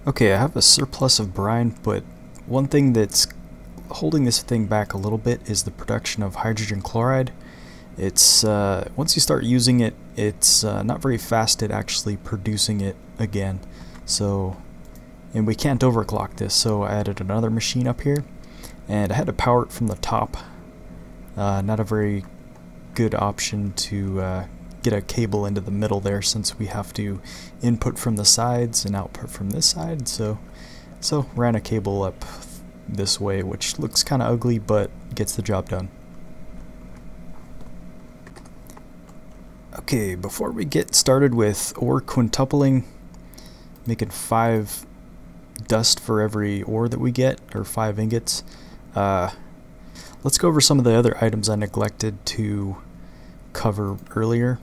Okay, I have a surplus of brine, but one thing that's holding this thing back a little bit is the production of hydrogen chloride. It's once you start using it, it's not very fast at actually producing it again. So, and we can't overclock this, so I added another machine up here, and I had to power it from the top. Not a very good option to get a cable into the middle there, since we have to input from the sides and output from this side. So ran a cable up this way, which looks kind of ugly but gets the job done. Okay, before we get started with ore quintupling, making 5 dust for every ore that we get, or 5 ingots, let's go over some of the other items I neglected to cover earlier.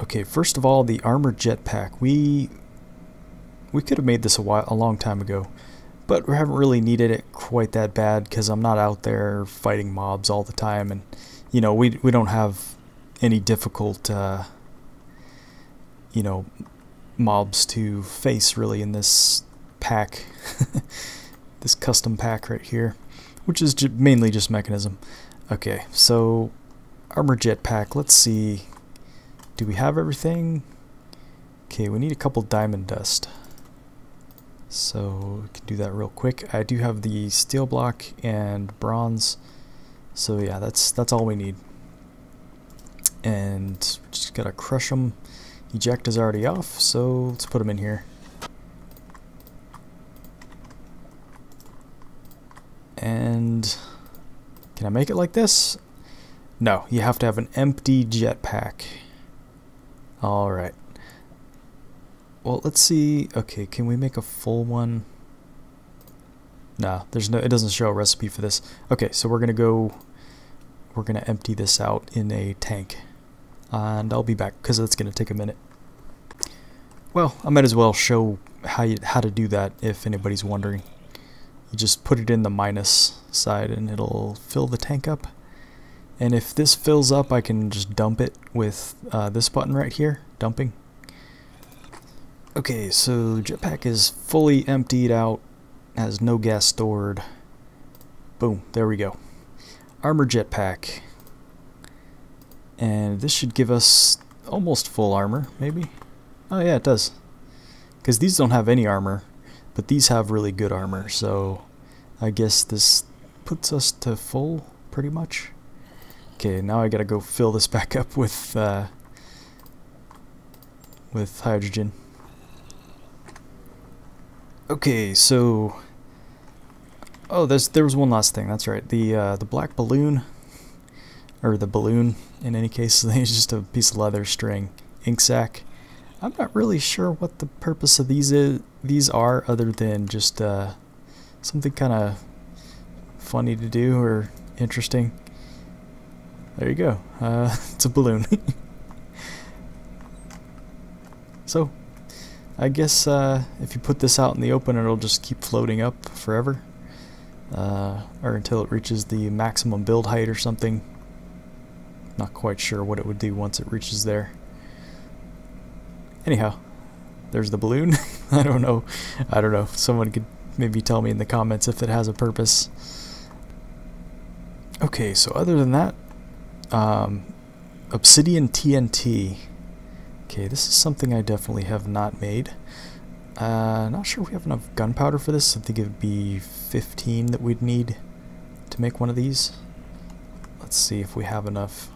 Okay, first of all, the armored jetpack. We could have made this a long time ago, but we haven't really needed it quite that bad because I'm not out there fighting mobs all the time, and you know, we don't have any difficult you know, mobs to face really in this pack, this custom pack right here, which is mainly just Mekanism. Okay, so armor jetpack. Let's see. Do we have everything? Okay, we need a couple diamond dust. So we can do that real quick. I do have the steel block and bronze. So yeah, that's all we need. And just gotta crush them. Eject is already off, so let's put them in here. And can I make it like this? No, you have to have an empty jetpack. Alright. Well, let's see. Okay, can we make a full one? No, it doesn't show a recipe for this. Okay, so we're gonna empty this out in a tank. And I'll be back because it's gonna take a minute. Well, I might as well show how to do that if anybody's wondering. You just put it in the minus side and it'll fill the tank up. And if this fills up, I can just dump it with this button right here, dumping. Okay, so jetpack is fully emptied out, has no gas stored. Boom, there we go. Armor jetpack. And this should give us almost full armor, maybe? Oh yeah, it does. Because these don't have any armor, but these have really good armor, so I guess this puts us to full, pretty much. Okay, now I gotta go fill this back up with hydrogen. Okay, so there was one last thing. That's right. The black balloon, or the balloon in any case, is just a piece of leather string ink sac. I'm not really sure what the purpose of these are, other than just something kind of funny to do or interesting. There you go. It's a balloon. So, I guess if you put this out in the open, it'll just keep floating up forever. Or until it reaches the maximum build height or something. Not quite sure what it would do once it reaches there. Anyhow, there's the balloon. I don't know. Someone could maybe tell me in the comments if it has a purpose. Okay, so other than that, Obsidian TNT. Okay, this is something I definitely have not made. Not sure we have enough gunpowder for this. I think it would be 15 that we'd need to make one of these. Let's see if we have enough.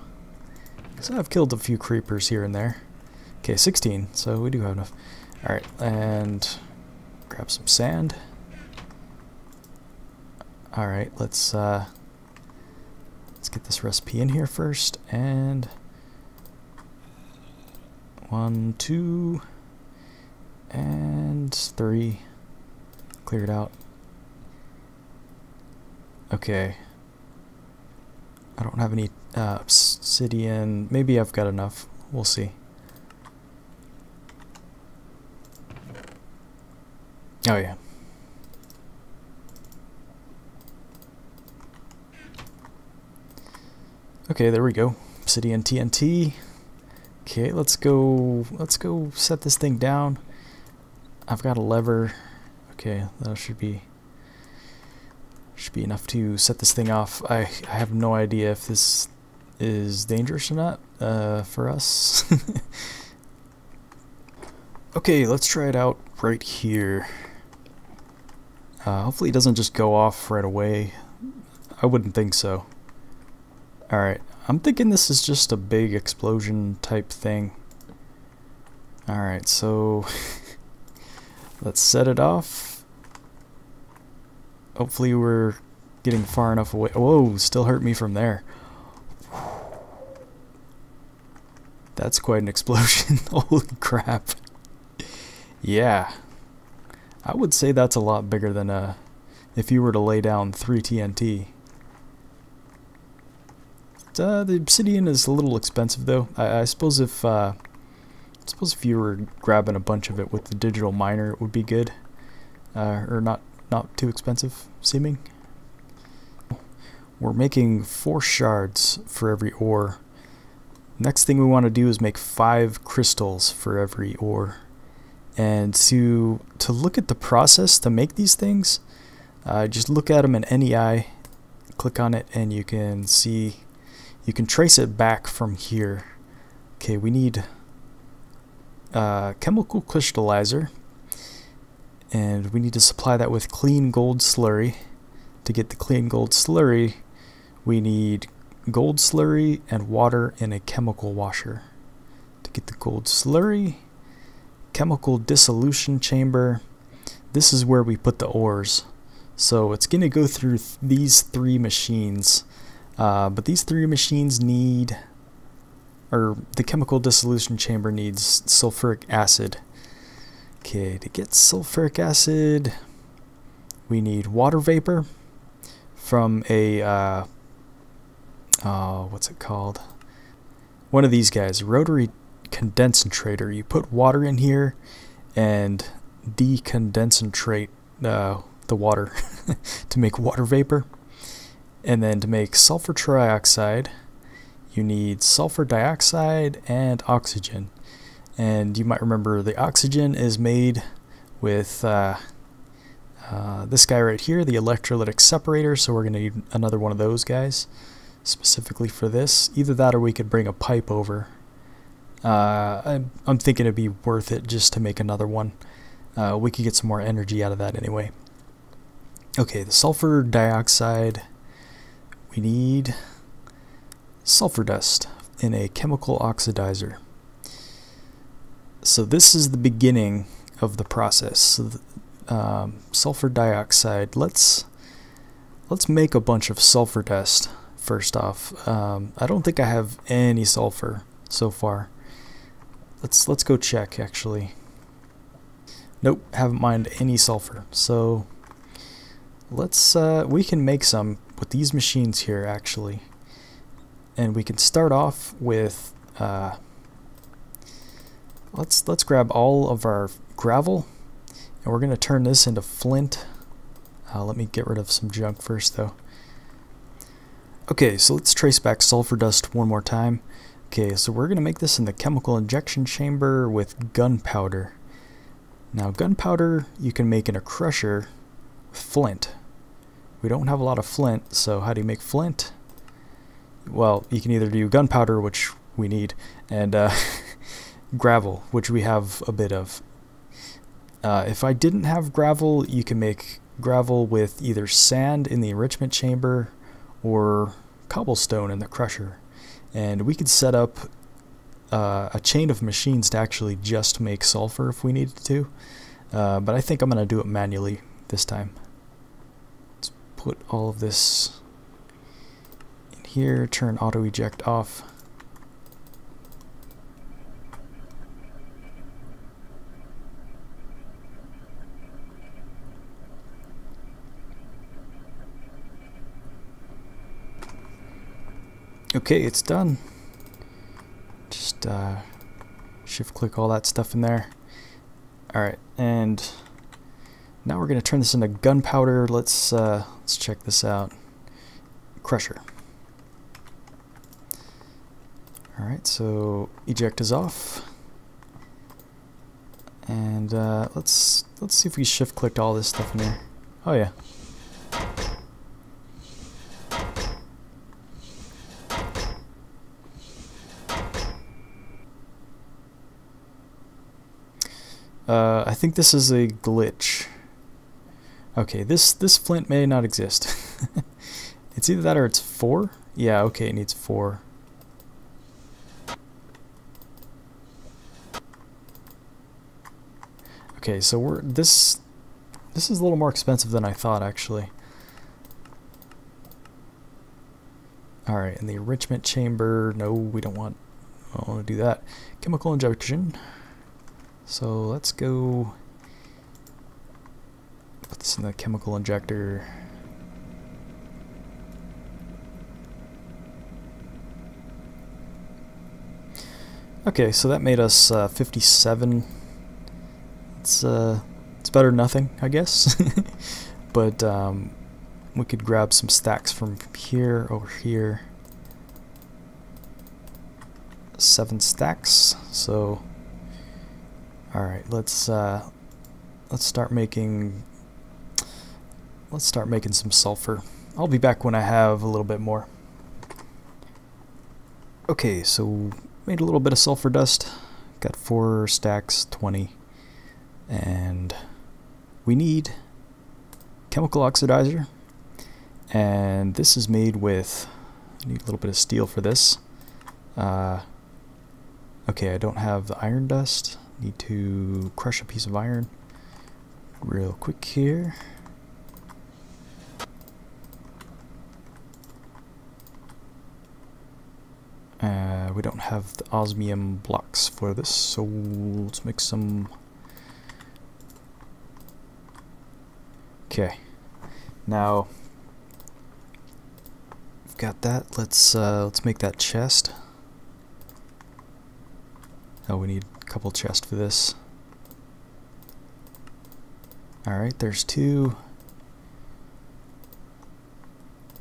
Because I've killed a few creepers here and there. Okay, 16, so we do have enough. Alright, and grab some sand. Alright, let's get this recipe in here first, and 1, 2, and 3. Clear it out. Okay. I don't have any obsidian. Maybe I've got enough. We'll see. Oh yeah. Okay, there we go. Obsidian TNT. Okay, let's go set this thing down. I've got a lever. Okay, that should be enough to set this thing off. I have no idea if this is dangerous or not for us. Okay, let's try it out right here. Hopefully it doesn't just go off right away. I wouldn't think so. Alright, I'm thinking this is just a big explosion type thing. Alright, so let's set it off. Hopefully we're getting far enough away. Whoa, still hurt me from there. That's quite an explosion. Holy crap. Yeah. I would say that's a lot bigger than if you were to lay down 3 TNT. The obsidian is a little expensive though. I suppose if you were grabbing a bunch of it with the digital miner, it would be good, or not too expensive seeming. We're making 4 shards for every ore. Next thing we want to do is make 5 crystals for every ore. And to look at the process to make these things, just look at them in NEI, click on it, and you can see, you can trace it back from here. Okay, we need chemical crystallizer, and we need to supply that with clean gold slurry. To get the clean gold slurry, we need gold slurry and water in a chemical washer. To get the gold slurry, chemical dissolution chamber. This is where we put the ores. So it's going to go through these 3 machines. But these 3 machines need, or the chemical dissolution chamber needs sulfuric acid. Okay, to get sulfuric acid, we need water vapor from a, what's it called? One of these guys, rotary condensator. You put water in here and decondentrate the water to make water vapor. And then to make sulfur trioxide, you need sulfur dioxide and oxygen. And you might remember the oxygen is made with this guy right here, the electrolytic separator, so we're going to need another one of those guys specifically for this. Either that or we could bring a pipe over. I'm thinking it'd be worth it just to make another one. We could get some more energy out of that anyway. Okay, the sulfur dioxide, we need sulfur dust in a chemical oxidizer. So this is the beginning of the process. So sulfur dioxide, let's make a bunch of sulfur dust first off. I don't think I have any sulfur so far. Let's go check actually. Nope, haven't mined any sulfur. So let's we can make some with these machines here actually. And we can start off with let's grab all of our gravel, and we're gonna turn this into flint. Let me get rid of some junk first though. Okay, so let's trace back sulfur dust one more time. Okay, so we're gonna make this in the chemical injection chamber with gunpowder. Now gunpowder you can make in a crusher with flint. We don't have a lot of flint, so how do you make flint? Well, you can either do gunpowder, which we need, and gravel, which we have a bit of. If I didn't have gravel, you can make gravel with either sand in the enrichment chamber or cobblestone in the crusher. And we could set up a chain of machines to actually just make sulfur if we needed to. But I think I'm going to do it manually this time. Let's put all of this in here, turn auto eject off. Okay, it's done. Just shift click all that stuff in there. Alright, and now we're going to turn this into gunpowder. Let's check this out. Crusher. Alright, so eject is off. And let's see if we shift clicked all this stuff in here. Oh yeah. I think this is a glitch. Okay, this flint may not exist. It's either that or it's 4. Yeah, okay, it needs 4. Okay, so this is a little more expensive than I thought, actually. All right, and the enrichment chamber. No, we don't want to do that. Chemical injection. So let's go put this in the chemical injector. Okay, so that made us 57. It's better than nothing, I guess. But we could grab some stacks from here over here. 7 stacks. So, all right, let's start making some sulfur. I'll be back when I have a little bit more. Okay, so made a little bit of sulfur dust. Got 4 stacks, 20. And we need chemical oxidizer, and this is made with, I need a little bit of steel for this. Okay, I don't have the iron dust. Need to crush a piece of iron real quick here. We don't have the osmium blocks for this, so let's make some. Okay, now we've got that. Let's make that chest. Oh, we need a couple chests for this. All right, there's 2.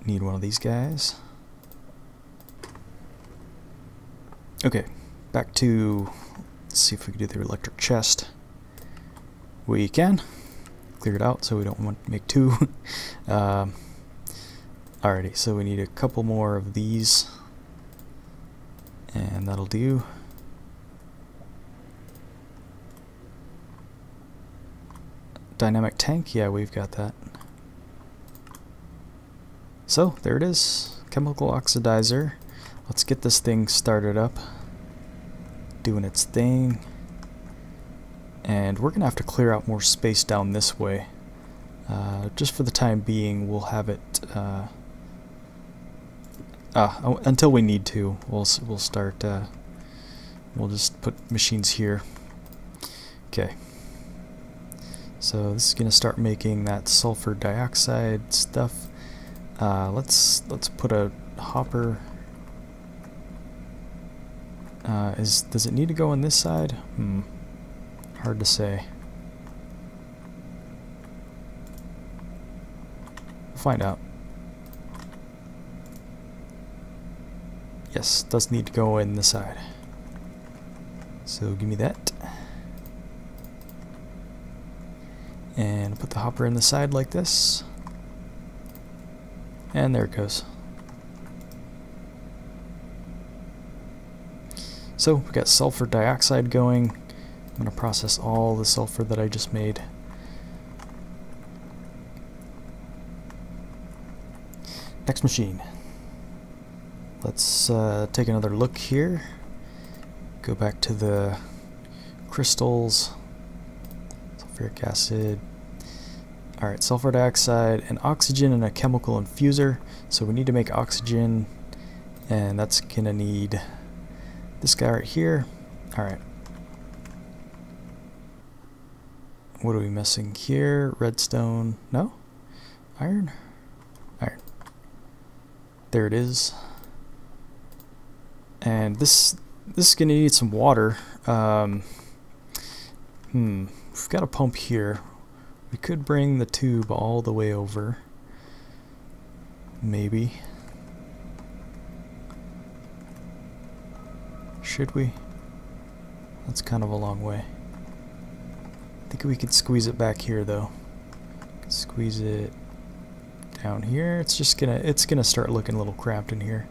Need one of these guys. Okay, back to, let's see if we can do the electric chest. We can. Clear it out so we don't want to make 2. Alrighty, so we need a couple more of these, and that'll do. Dynamic tank, yeah, we've got that. So there it is, chemical oxidizer. Let's get this thing started up, doing its thing. And we're gonna have to clear out more space down this way. Just for the time being, we'll have it until we need to. We'll start. We'll just put machines here. Okay. So this is gonna start making that sulfur dioxide stuff. Let's put a hopper. Does it need to go on this side? Hard to say. We'll find out. Yes, does need to go in the side. So give me that. And put the hopper in the side like this. And there it goes. So we got sulfur dioxide going. I'm going to process all the sulfur that I just made. Next machine. Let's take another look here. Go back to the crystals. Sulfuric acid. Alright, sulfur dioxide and oxygen and a chemical infuser. So we need to make oxygen, and that's going to need this guy right here. Alright. What are we missing here? Redstone. No? Iron? Iron. There it is. And this is going to need some water. We've got a pump here. We could bring the tube all the way over. Maybe. Should we? That's kind of a long way. think we could squeeze it back here though. Squeeze it down here. It's gonna start looking a little cramped in here.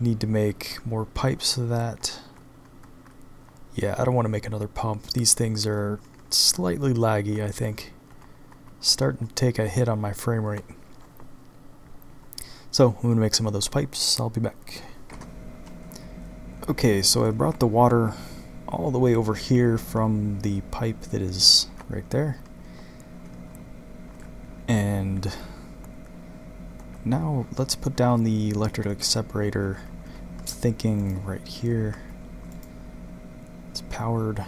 Need to make more pipes so that. Yeah, I don't want to make another pump. These things are slightly laggy, I think. Starting to take a hit on my frame rate. So I'm gonna make some of those pipes. I'll be back. Okay, so I brought the water all the way over here from the pipe that is right there. And now let's put down the electric separator. I'm thinking right here. It's powered.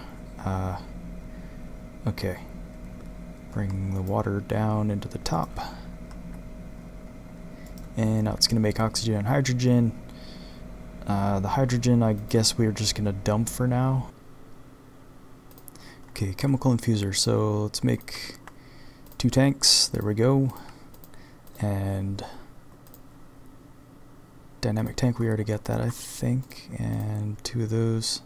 Okay. Bring the water down into the top. And now it's going to make oxygen and hydrogen. The hydrogen, I guess we're just going to dump for now. Okay, chemical infuser. So let's make 2 tanks. There we go. And dynamic tank, we already got that, I think. And 2 of those.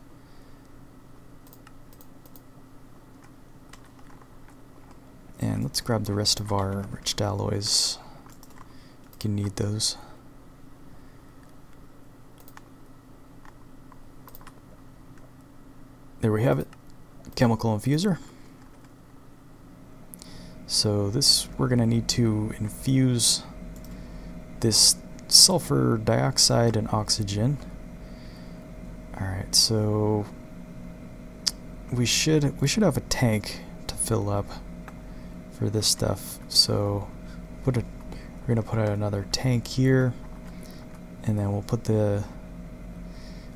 And let's grab the rest of our enriched alloys. You need those. There we have it. Chemical infuser. So this, we're going to need to infuse this sulfur dioxide and oxygen. Alright, so we should have a tank to fill up for this stuff. So we're going to put another tank here, and then we'll put the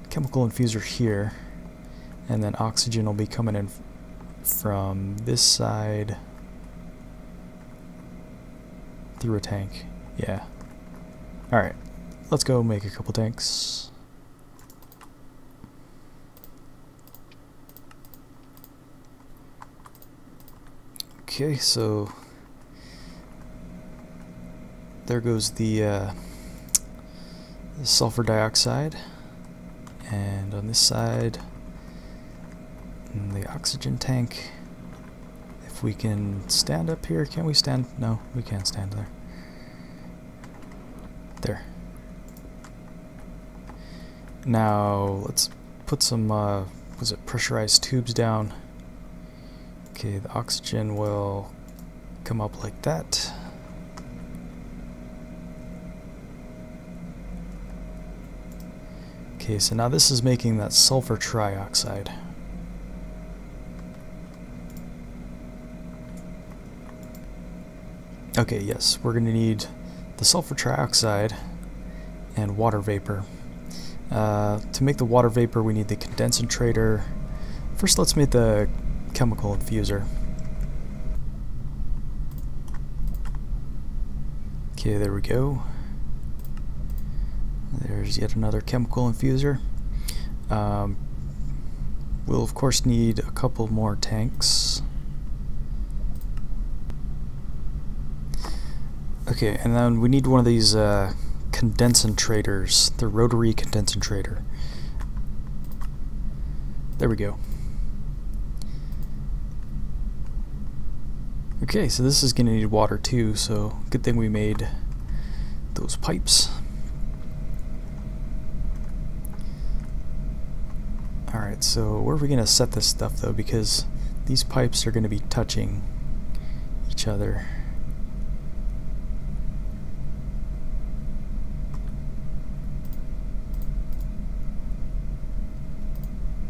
chemical infuser here, and then oxygen will be coming in from this side through a tank. Yeah. Alright, let's go make a couple tanks. Okay, so there goes the sulfur dioxide, and on this side the oxygen tank. If we can stand up here, can we stand? No, we can't stand there. There. Now let's put some was it pressurized tubes down. Okay, the oxygen will come up like that. Okay, so now this is making that sulfur trioxide. Okay, yes, we're going to need the sulfur trioxide and water vapor. To make the water vapor, we need the condensator. First, let's make the chemical infuser. Okay, there we go. There's yet another chemical infuser. We'll of course need a couple more tanks. Okay, and then we need one of these condensators, the rotary condensator. There we go. Okay, so this is going to need water too, so good thing we made those pipes. Alright, so where are we going to set this stuff though, because these pipes are going to be touching each other.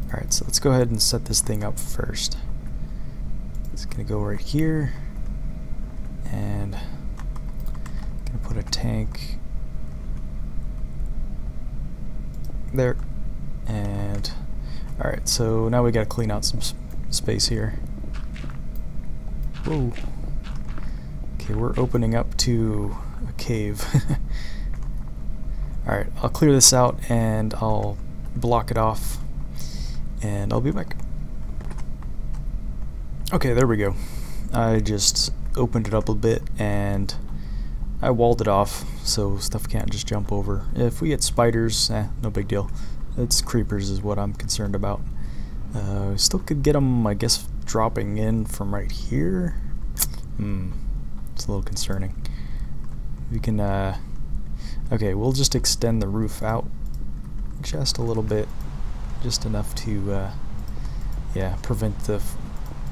Alright, so let's go ahead and set this thing up first. It's going to go right here, and I'm going to put a tank there, and alright, so now we got to clean out some space here. Whoa. Okay, we're opening up to a cave. Alright, I'll clear this out and I'll block it off, and I'll be back. Okay, there we go. I just opened it up a bit and I walled it off so stuff can't just jump over. If we get spiders, no big deal. It's creepers is what I'm concerned about. Still could get them, I guess, dropping in from right here. It's a little concerning. We can, okay, we'll just extend the roof out just a little bit, just enough to, yeah, prevent the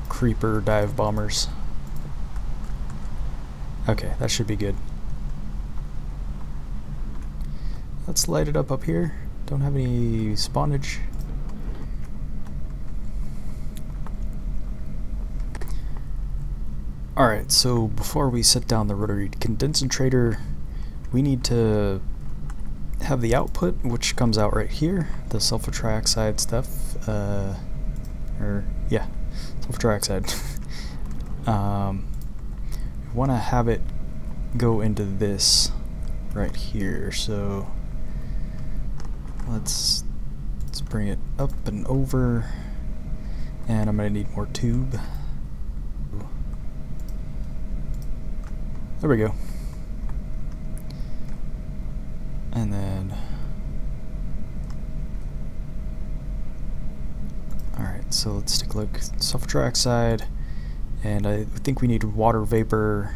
creeper dive bombers. Okay, that should be good. Let's light it up here. Don't have any spawnage. Alright, so before we set down the rotary condensator, we need to have the output, which comes out right here, the sulfur trioxide stuff, yeah, sulfur trioxide. We want to have it go into this right here, so let's bring it up and over, and I'm going to need more tube. There we go. And then, alright, so let's take a look. Sulfur trioxide, and I think we need water vapor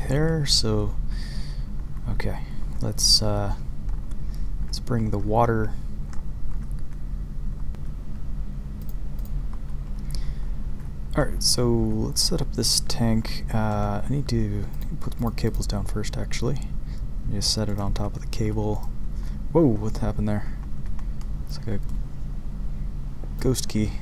there, so okay, let's bring the water. Alright, so let's set up this tank. I need to put more cables down first, actually. Just set it on top of the cable. Whoa, what happened there? It's like a ghost key.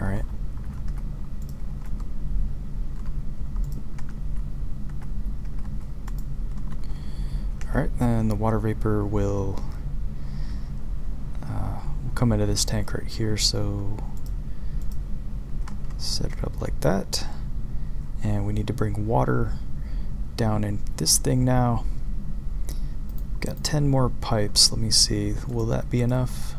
Alright. Alright, then the water vapor will come into this tank right here, so set it up like that. And we need to bring water down in this thing now. Got 10 more pipes. Let me see, will that be enough?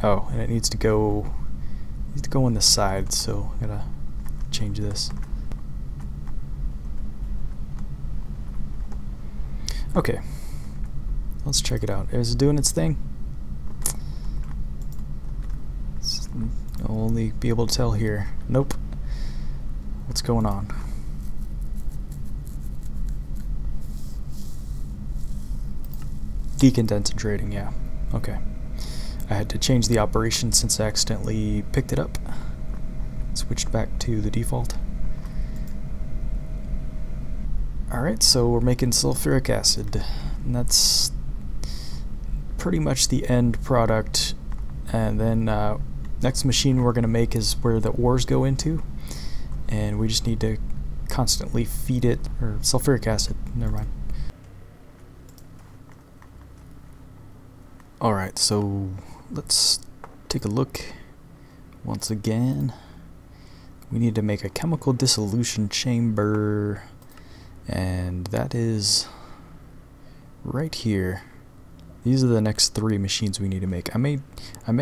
Oh, and it needs to go on the side, so I gotta change this. Okay, let's check it out. Is it doing its thing? I'll only be able to tell here. Nope. What's going on? Decondensating, yeah. Okay. I had to change the operation since I accidentally picked it up. Switched back to the default. Alright, so we're making sulfuric acid, and that's pretty much the end product. And then next machine we're going to make is where the ores go into, and we just need to constantly feed it, or sulfuric acid, never mind. Alright, so let's take a look once again. We need to make a chemical dissolution chamber, and that is right here. These are the next 3 machines we need to make. I may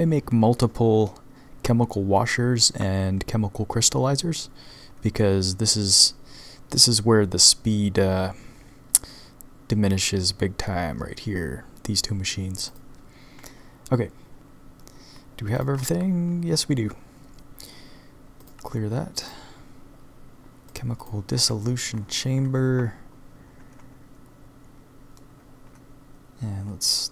make multiple chemical washers and chemical crystallizers, because this is where the speed diminishes big time right here. These 2 machines. Okay. Do we have everything? Yes, we do. Clear that. Chemical dissolution chamber. And let's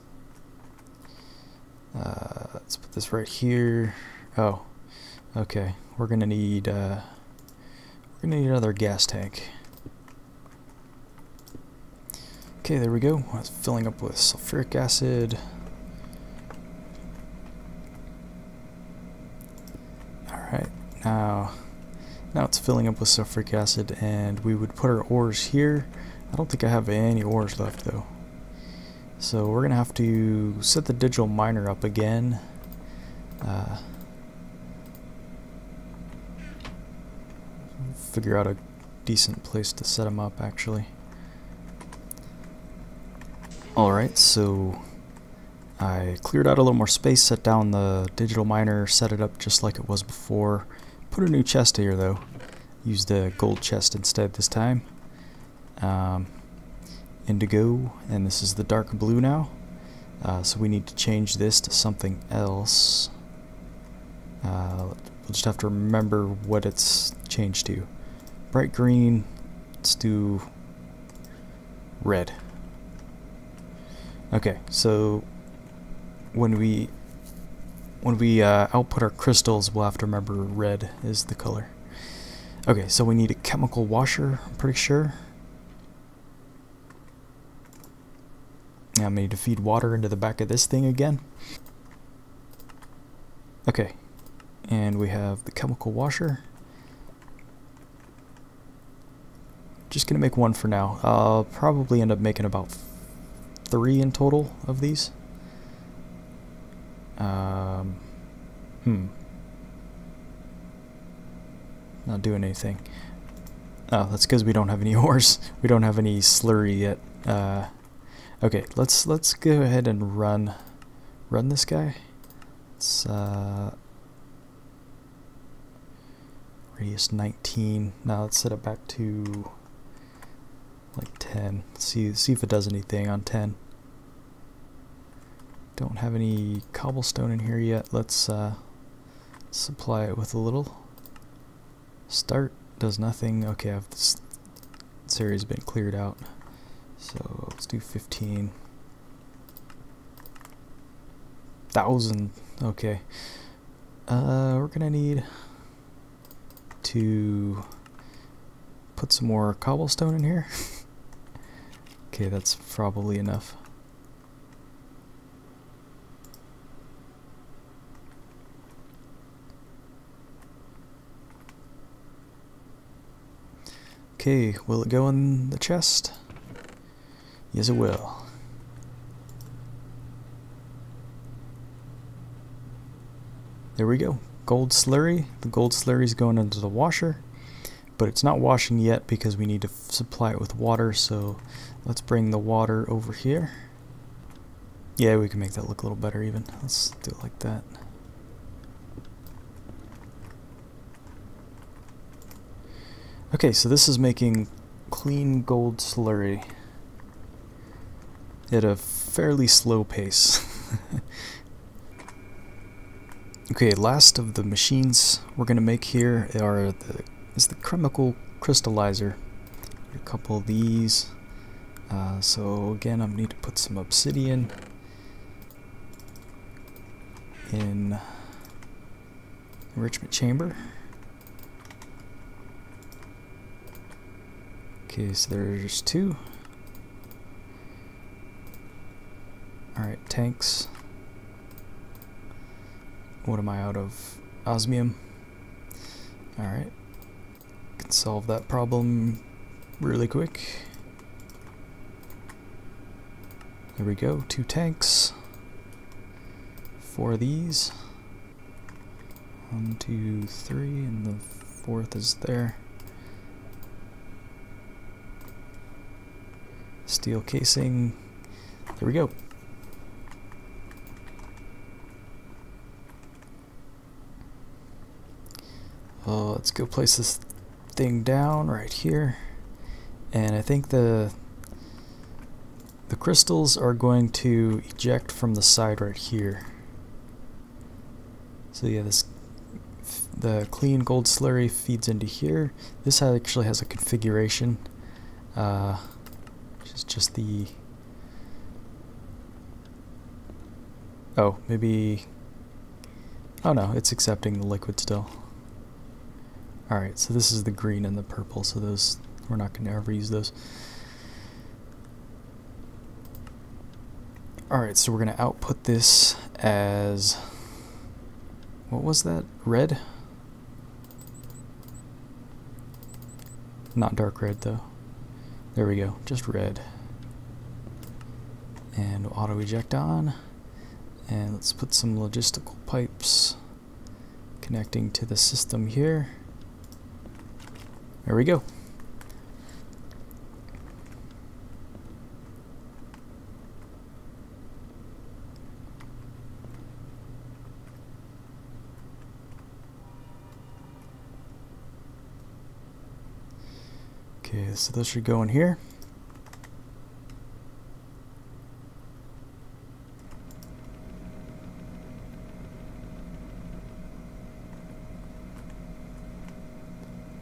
put this right here. Oh, okay. We're gonna need another gas tank. Okay, there we go. It's filling up with sulfuric acid. Alright, now it's filling up with sulfuric acid, and we would put our ores here. I don't think I have any ores left though. So we're gonna have to set the digital miner up again. Figure out a decent place to set them up actually. Alright, so I cleared out a little more space, set down the digital miner, set it up just like it was before. Put a new chest here though. Used a gold chest instead this time. Indigo, and this is the dark blue now. So we need to change this to something else. We'll just have to remember what it's changed to. Bright green, let's do red. Okay, so when we output our crystals, we'll have to remember red is the color. Okay, so we need a chemical washer, I'm pretty sure. Now I'm going to feed water into the back of this thing again. Okay, and we have the chemical washer. Just going to make one for now. I'll probably end up making about 3 in total of these. Not doing anything. Oh, that's because we don't have any ores. We don't have any slurry yet. Okay, let's go ahead and run this guy. It's radius 19. Now let's set it back to like 10. See if it does anything on 10. Don't have any cobblestone in here yet. Let's supply it with a little. Start does nothing. Okay, this area has been cleared out. So let's do 15,000. Okay. We're gonna need to put some more cobblestone in here. Okay, that's probably enough. Okay, will it go in the chest? Yes, it will. There we go. Gold slurry. The gold slurry is going into the washer, but it's not washing yet because we need to supply it with water, so let's bring the water over here. Yeah, we can make that look a little better even. Let's do it like that. Okay, so this is making clean gold slurry at a fairly slow pace. Okay, last of the machines we're going to make here is the chemical crystallizer. A couple of these. So again, I need to put some obsidian in enrichment chamber. Okay, so there's 2. Alright, tanks. What am I out of? Osmium. Alright. Can solve that problem really quick. There we go, 2 tanks. 4 of these. 1, 2, 3, and the 4th is there. Steel casing. There we go. Let's go place this thing down right here. And I think the crystals are going to eject from the side right here. So yeah, the clean gold slurry feeds into here. This actually has a configuration. It's just the... Oh, maybe... Oh no, it's accepting the liquid still. Alright, so this is the green and the purple, so those... We're not going to ever use those. Alright, so we're going to output this as... What was that? Red? Not dark red, though. There we go, just red. And we'll auto eject on. And let's put some logistical pipes connecting to the system here. There we go. Okay, so those should go in here.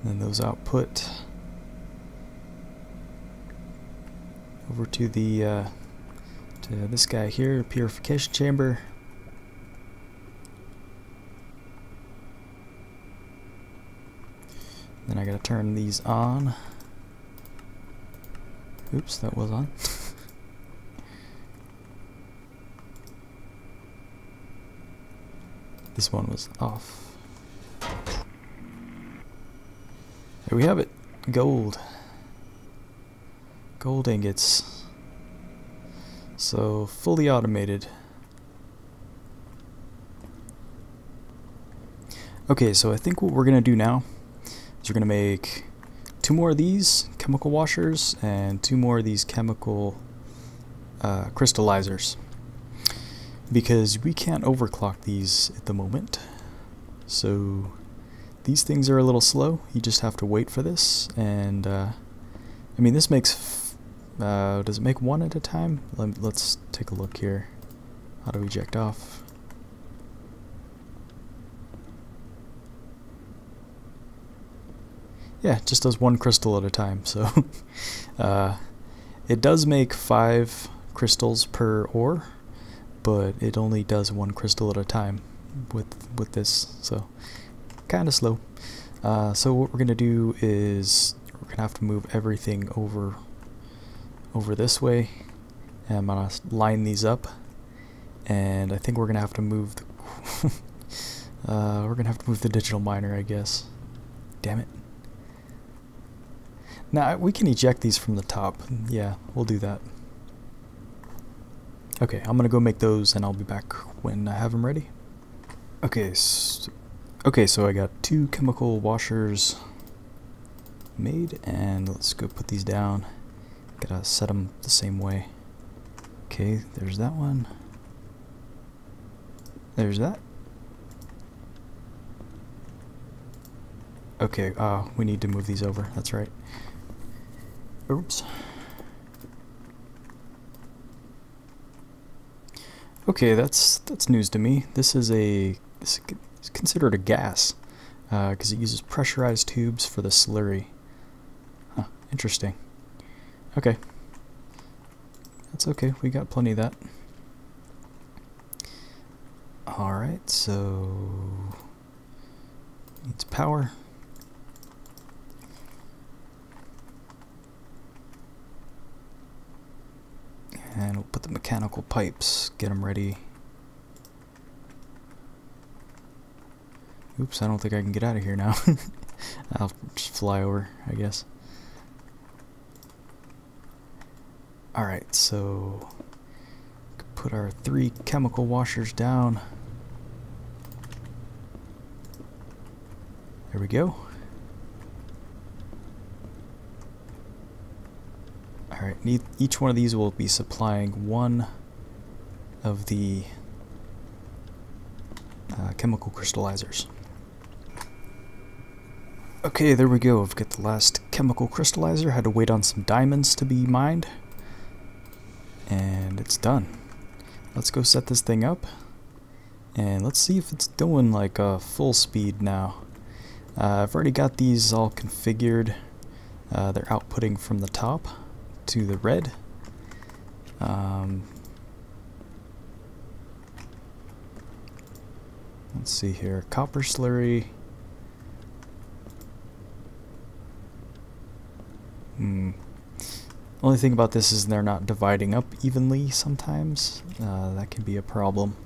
Then those output over to the to this guy here, purification chamber. Then I gotta turn these on. Oops, that was on. This one was off. Here we have it. Gold. Gold ingots. So, fully automated. Okay, so I think what we're gonna do now is we're gonna make 2 more of these chemical washers and 2 more of these chemical crystallizers, because we can't overclock these at the moment. So these things are a little slow. You just have to wait for this, and I mean, this makes does it make 1 at a time? Let's take a look here. How do we eject off? Yeah, it just does 1 crystal at a time. So it does make 5 crystals per ore, but it only does 1 crystal at a time with this, so kind of slow. So what we're gonna do is we're gonna have to move everything over this way, and I'm gonna line these up, and I think we're gonna have to move the we're gonna have to move the digital miner, I guess. Damn it. Now we can eject these from the top. Yeah, we'll do that. Okay, I'm gonna go make those, and I'll be back when I have them ready. Okay, so I got 2 chemical washers made, and let's go put these down. Gotta set them the same way. Okay, there's that one. There's that. Okay, we need to move these over. That's right. Oops. Okay, that's news to me. This is considered a gas, because it uses pressurized tubes for the slurry. Huh, interesting. Okay. That's okay, we got plenty of that. Alright, so needs power. And we'll put the mechanical pipes, get them ready. Oops, I don't think I can get out of here now. I'll just fly over, I guess. Alright, so put our 3 chemical washers down. There we go. Alright, each one of these will be supplying 1 of the chemical crystallizers. Okay, there we go. I've got the last chemical crystallizer. Had to wait on some diamonds to be mined. And it's done. Let's go set this thing up. And let's see if it's doing like full speed now. I've already got these all configured. They're outputting from the top to the red. Let's see here. Copper slurry. Only thing about this is they're not dividing up evenly sometimes. That can be a problem.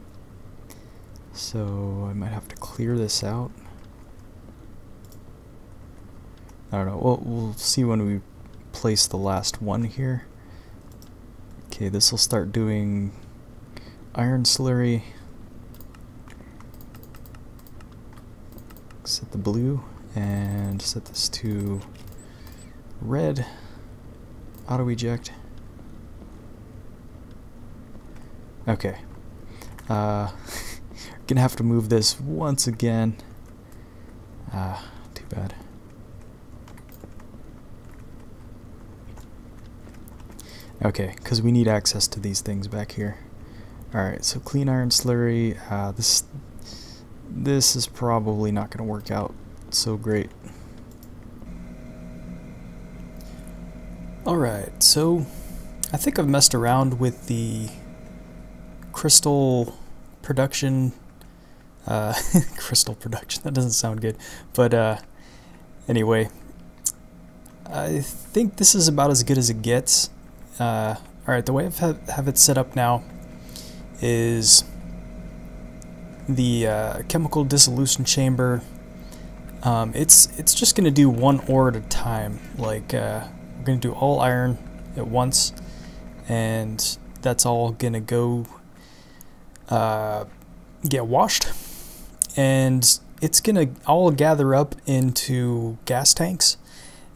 So I might have to clear this out. I don't know. We'll see when we place the last one here. Okay, this will start doing iron slurry. Set the blue and set this to red. Auto eject. Okay. Gonna have to move this once again. Too bad. Okay, because we need access to these things back here. Alright, so clean iron slurry. This is probably not going to work out so great. Alright, so I think I've messed around with the crystal production. Crystal production, that doesn't sound good. But anyway, I think this is about as good as it gets. Alright, the way I have it set up now is the chemical dissolution chamber. It's just going to do one ore at a time. Like we're going to do all iron at once, and that's all going to go get washed, and it's going to all gather up into gas tanks.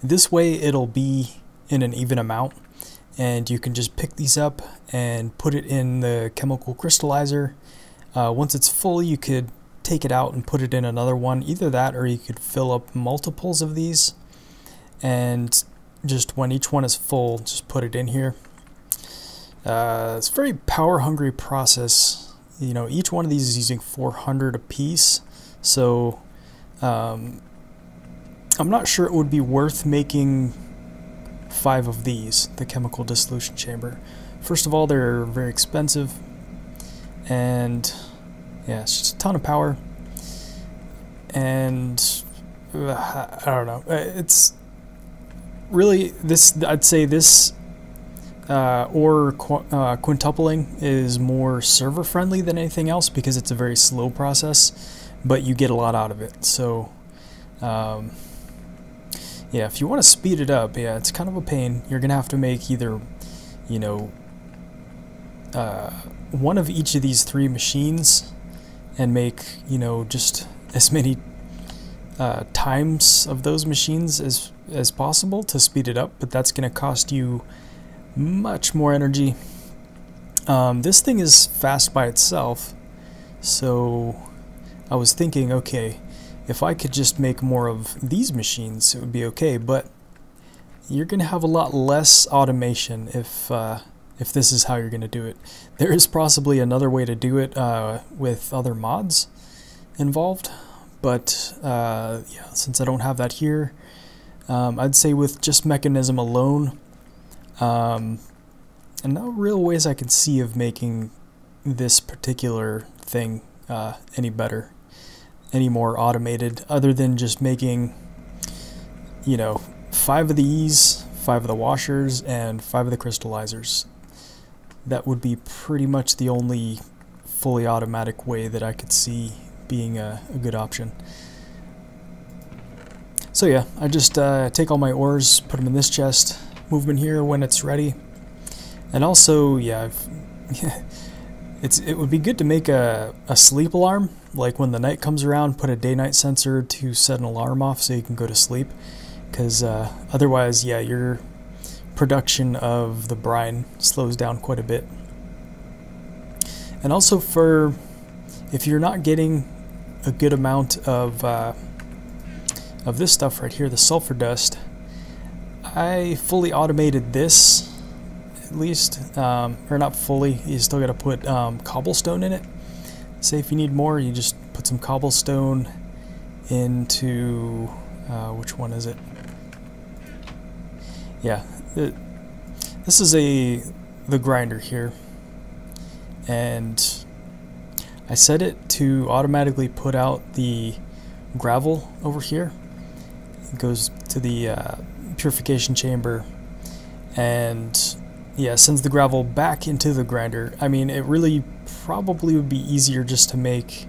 This way it'll be in an even amount, and you can just pick these up and put it in the chemical crystallizer. Once it's full, you could take it out and put it in another one. Either that, or you could fill up multiples of these, and just when each one is full, just put it in here. It's a very power hungry process. You know, each one of these is using 400 a piece, so I'm not sure it would be worth making 5 of these, the chemical dissolution chamber. First of all, they're very expensive, and yeah, it's just a ton of power, and I don't know, it's really, I'd say this or quintupling is more server friendly than anything else, because it's a very slow process, but you get a lot out of it. So yeah, if you want to speed it up, yeah, it's kind of a pain. You're gonna have to make either, you know, one of each of these 3 machines, and make, you know, just as many times of those machines as possible to speed it up, but that's gonna cost you much more energy. This thing is fast by itself, so I was thinking, okay, if I could just make more of these machines, it would be okay, but you're going to have a lot less automation if this is how you're going to do it. There is possibly another way to do it with other mods involved, but yeah, since I don't have that here, I'd say with just Mekanism alone, and no real ways I can see of making this particular thing any better, any more automated, other than just making, you know, 5 of these, 5 of the washers, and 5 of the crystallizers. That would be pretty much the only fully automatic way that I could see being a good option. So yeah, I just take all my ores, put them in this chest, move them in here when it's ready. And also, yeah, it would be good to make a sleep alarm. Like when the night comes around, put a day-night sensor to set an alarm off so you can go to sleep. Because otherwise, yeah, your production of the brine slows down quite a bit. And also, for if you're not getting a good amount of this stuff right here, the sulfur dust, I fully automated this, at least, or not fully. You still got to put cobblestone in it. Say if you need more, you just put some cobblestone into which one is it? Yeah, this is the grinder here, and I set it to automatically put out the gravel over here. It goes to the purification chamber, and yeah, sends the gravel back into the grinder. I mean, it really probably would be easier just to make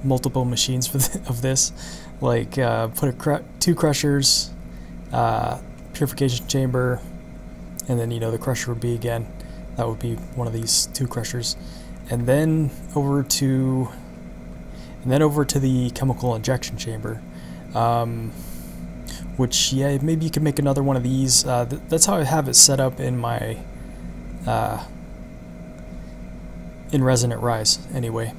multiple machines of this, like put 2 crushers, purification chamber, and then, you know, the crusher would be again. That would be one of these 2 crushers, and then over to the chemical injection chamber. Which, yeah, maybe you could make another one of these. That's how I have it set up in my in Resonant Rise anyway.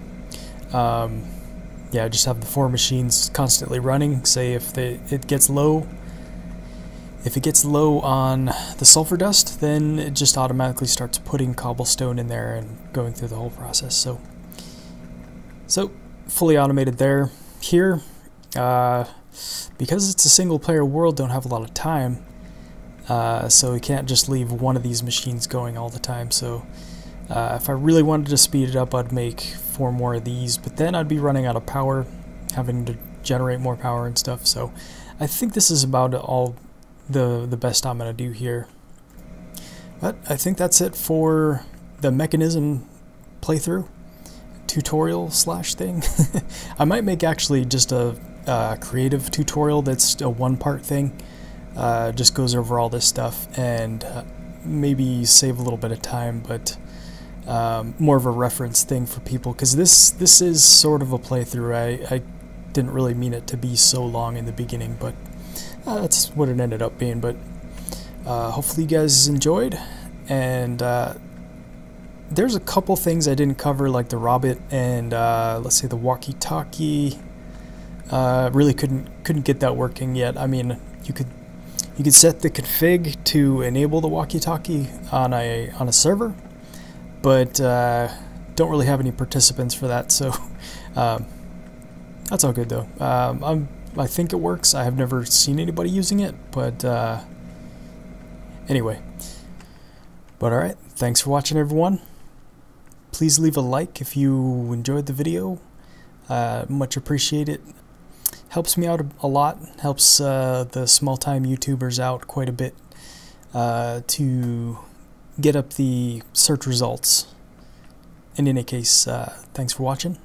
Yeah, I just have the 4 machines constantly running. Say if it gets low if it gets low on the sulfur dust, then it just automatically starts putting cobblestone in there and going through the whole process. So fully automated there. Here, because it's a single player world, don't have a lot of time, so we can't just leave one of these machines going all the time. So if I really wanted to speed it up, I'd make 4 more of these, but then I'd be running out of power, having to generate more power and stuff. So I think this is about all the best I'm going to do here. But I think that's it for the Mekanism playthrough tutorial slash thing. I might make actually just a creative tutorial that's a 1-part thing, just goes over all this stuff, and maybe save a little bit of time, but more of a reference thing for people, because this is sort of a playthrough. I didn't really mean it to be so long in the beginning, but that's what it ended up being. But hopefully you guys enjoyed, and there's a couple things I didn't cover, like the Robot and let's say the walkie-talkie. Really couldn't get that working yet. I mean, you could set the config to enable the walkie-talkie on a server, but don't really have any participants for that. So that's all good though. I think it works. I have never seen anybody using it, but anyway. But alright, thanks for watching, everyone. Please leave a like if you enjoyed the video. Much appreciated. Helps me out a lot. Helps the small-time YouTubers out quite a bit to get up the search results. In any case, thanks for watching,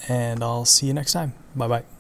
and I'll see you next time. Bye-bye.